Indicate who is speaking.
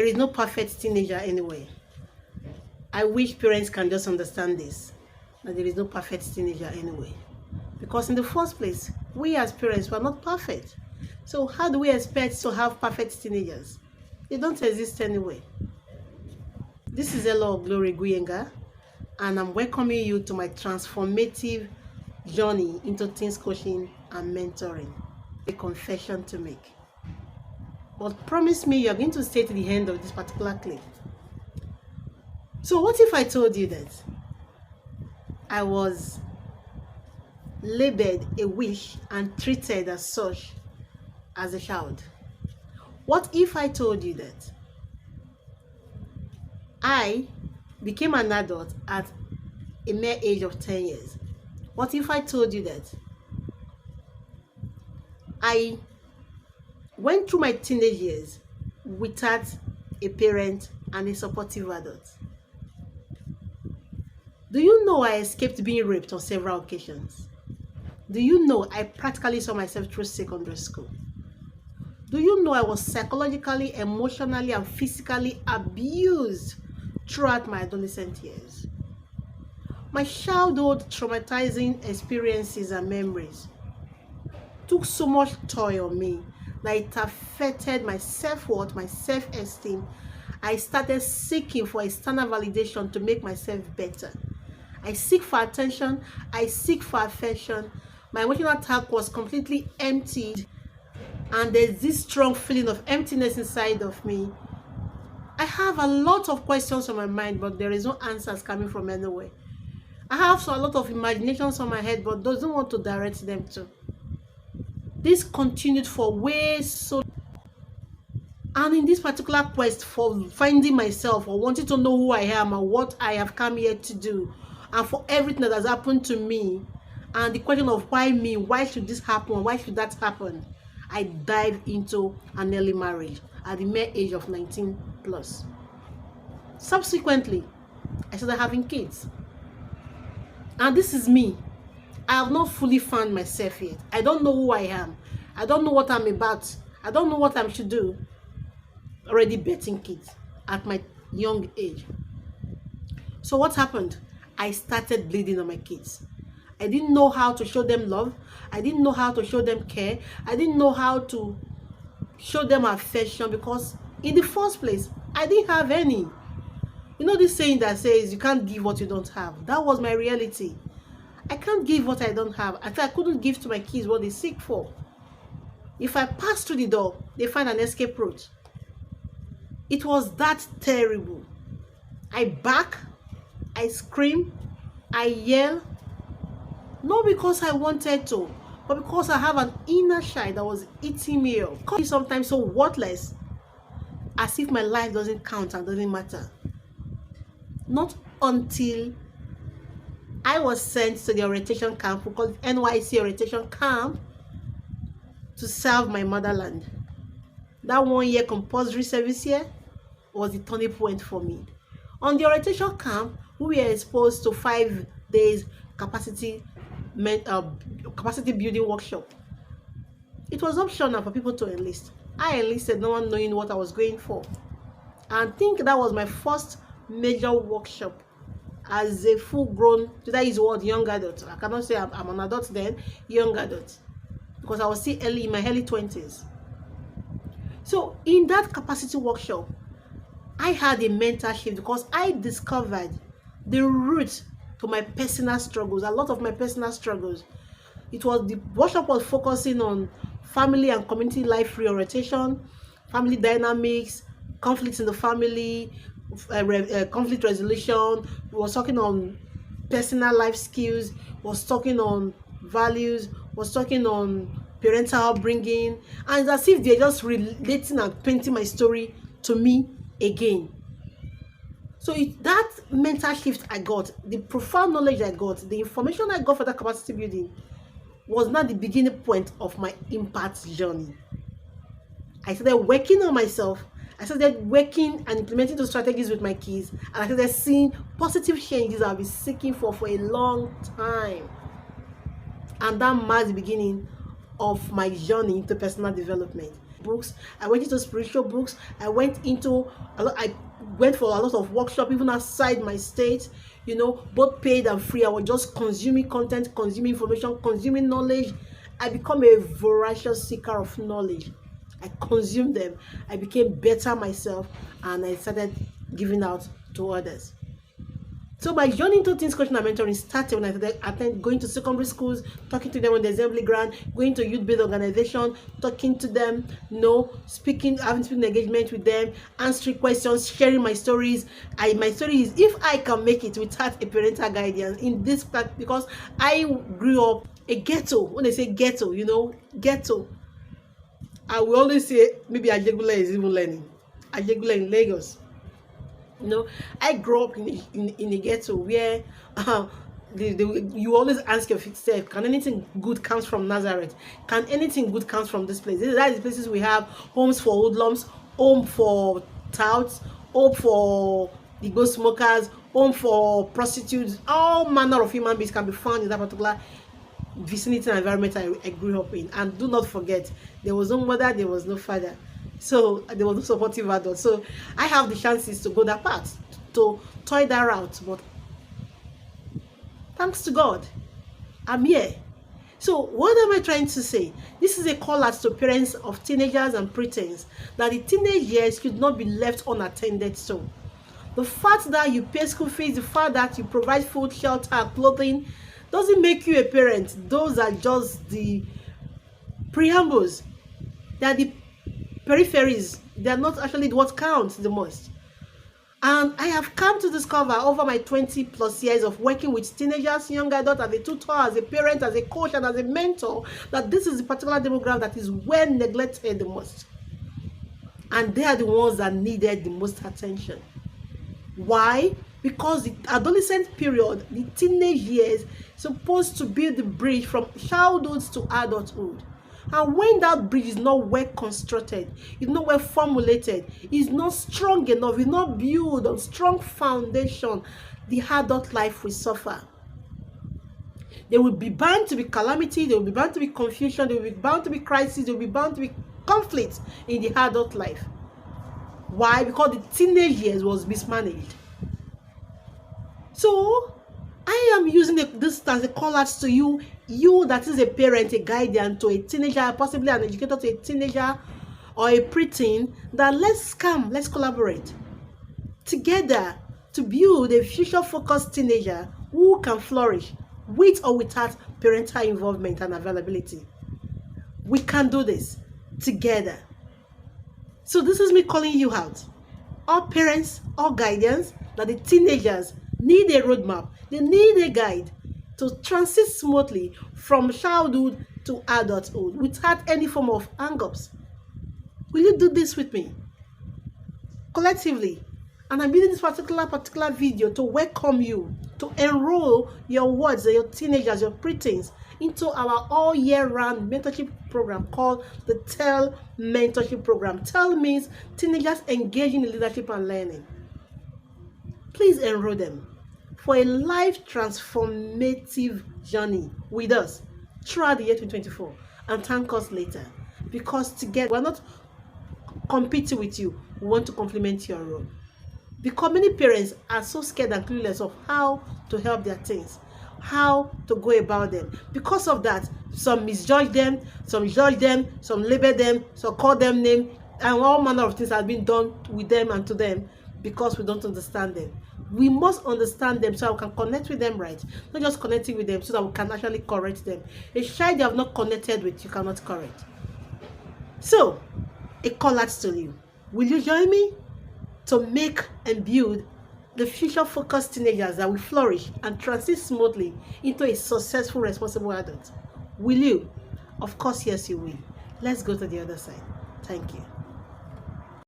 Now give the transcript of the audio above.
Speaker 1: is no perfect teenager anyway. I wish parents can just understand this, that there is no perfect teenager anyway. Because in the first place, we as parents were not perfect. So how do we expect to have perfect teenagers? They don't exist anyway. This is Ella Glory Guyenga, and I'm welcoming you to my transformative journey into teens coaching and mentoring. A confession to make. But promise me you're going to stay to the end of this particular clip. So what if I told you that I was labeled a witch and treated as such as a child? What if I told you that I became an adult at a mere age of 10 years? What if I told you that I went through my teenage years without a parent and a supportive adult? Do you know I escaped being raped on several occasions? Do you know I practically saw myself through secondary school? Do you know I was psychologically, emotionally, and physically abused throughout my adolescent years? My childhood traumatizing experiences and memories took so much toll on me that it affected my self-worth, my self-esteem. I started seeking for external validation to make myself better. I seek for attention, I seek for affection. My emotional tank was completely emptied, and there's this strong feeling of emptiness inside of me. I have a lot of questions on my mind, but there is no answers coming from anywhere. I have a lot of imaginations on my head, but doesn't want to direct them to. This continued for way so, and in this particular quest for finding myself or wanting to know who I am and what I have come here to do, and for everything that has happened to me, and the question of why me, why should this happen, why should that happen, I dived into an early marriage at the mere age of 19 plus. Subsequently, I started having kids, and this is me. I have not fully found myself yet. I don't know who I am. I don't know what I'm about. I don't know what I should do. Already betting kids at my young age. So what happened? I started bleeding on my kids. I didn't know how to show them love. I didn't know how to show them care. I didn't know how to show them affection, because in the first place, I didn't have any. You know this saying that says you can't give what you don't have? That was my reality. I can't give what I don't have. I couldn't give to my kids what they seek for. If I pass through the door, they find an escape route. It was that terrible. I bark, I scream, I yell, not because I wanted to, but because I have an inner child that was eating me up. Sometimes so worthless, as if my life doesn't count and doesn't matter. Not until I was sent to the orientation camp, we call it NYC orientation camp, to serve my motherland. That 1 year compulsory service year was the turning point for me. On the orientation camp, we were exposed to 5 days capacity building workshop. It was optional for people to enlist. I enlisted, no one knowing what I was going for. And I think that was my first major workshop as a full-grown, that is what, young adult. I cannot say I'm an adult then, young adult, because I was still in my early 20s. So in that capacity workshop, I had a mentorship because I discovered the root to my personal struggles, a lot of my personal struggles. It was, the workshop was focusing on family and community life reorientation, family dynamics, conflicts in the family, conflict resolution. We was talking on personal life skills, was talking on values, was talking on parental upbringing, and it's as if they're just relating and painting my story to me again. So that mental shift I got, the profound knowledge I got, the information I got for that capacity building was not the beginning point of my impact journey. I started working on myself. I started working and implementing those strategies with my kids, and I started seeing positive changes I've been seeking for a long time. And that marks the beginning of my journey into personal development. books. I went into spiritual books. I went for a lot of workshop, even outside my state, both paid and free. I was just consuming content, consuming information, consuming knowledge. I become a voracious seeker of knowledge. I consumed them. I became better myself, and I started giving out to others. So my journey into teens coaching and mentoring started when I started going to secondary schools, talking to them on the assembly ground, going to youth-based organization, talking to them, speaking, having speaking engagement with them, answering questions, sharing my stories. My story is, if I can make it without a parental guidance in this fact, because I grew up a ghetto. When they say ghetto, ghetto. I will always say maybe Ajegula is even learning. Ajegula in Lagos. I grew up in a ghetto where you always ask yourself, can anything good come from Nazareth? Can anything good come from this place? That is the places we have homes for hoodlums, home for touts, home for the ghost smokers, home for prostitutes. All manner of human beings can be found in that particular vicinity and environment I grew up in. And do not forget, there was no mother, there was no father. So there was no supportive adult. So I have the chances to go that path, to toy that route. But thanks to God, I'm here. So what am I trying to say? This is a call out to parents of teenagers and preteens that the teenage years should not be left unattended to. The fact that you pay school fees, the fact that you provide food, shelter, and clothing doesn't make you a parent. Those are just the preambles. They are the peripheries. They are not actually what counts the most. And I have come to discover over my 20 plus years of working with teenagers, young adults, as a tutor, as a parent, as a coach, and as a mentor, that this is the particular demographic that is well neglected the most. And they are the ones that needed the most attention. Why? Because the adolescent period, the teenage years, is supposed to be the bridge from childhood to adulthood. And when that bridge is not well constructed, it's not well formulated, it's not strong enough, it's not built on strong foundation, the adult life will suffer. There will be bound to be calamity, there will be bound to be confusion, there will be bound to be crisis, there will be bound to be conflict in the adult life. Why? Because the teenage years was mismanaged. So I am using this as a call out to you that is a parent, a guardian to a teenager, possibly an educator to a teenager or a preteen, that let's collaborate together to build a future-focused teenager who can flourish with or without parental involvement and availability. We can do this together. So this is me calling you out. All parents, all guardians, that the teenagers need a roadmap. They need a guide to transit smoothly from childhood to adulthood without any form of hang-ups. Will you do this with me? Collectively. And I'm using this particular video to welcome you, to enroll your wards, your teenagers, your preteens into our all year round mentorship program called the TEL Mentorship Program. TEL means teenagers engaging in leadership and learning. Please enroll them for a life transformative journey with us throughout the year 2024, and thank us later, because together we're not competing with you, we want to complement your role. Because many parents are so scared and clueless of how to help their teens, how to go about them. Because of that, some misjudge them, some judge them, some label them, some call them names, and all manner of things have been done with them and to them because we don't understand them. We must understand them so we can connect with them right. Not just connecting with them so that we can actually correct them. A child you have not connected with, you cannot correct. So, a call out to you. Will you join me to make and build the future-focused teenagers that will flourish and transit smoothly into a successful, responsible adult? Will you? Of course, yes, you will. Let's go to the other side. Thank you.